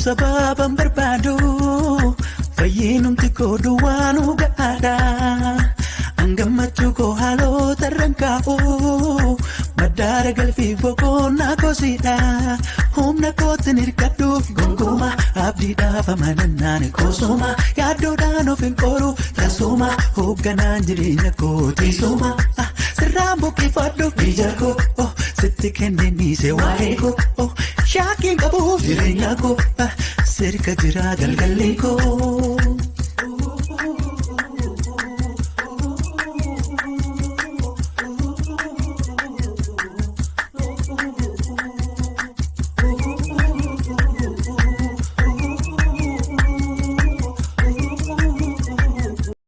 sababan barbaadu fayyinumti koo duwwaanuu ga'aadha angammachuu koo haalota rankaa'u maddaara galfii boqonnaa koosiidha humna kootiin hirkadhuuf gonkuuma abdiidhaaf amanannaan koosuma yaaddoodhaan of hin qoru tasuma hoogganaan jireenya kootiisuma sirraan buqqifadhu biyya koo sitti kenniniise waa'ee koo shaakiin qabuuf jireenya koo sirka jira galgallee koo.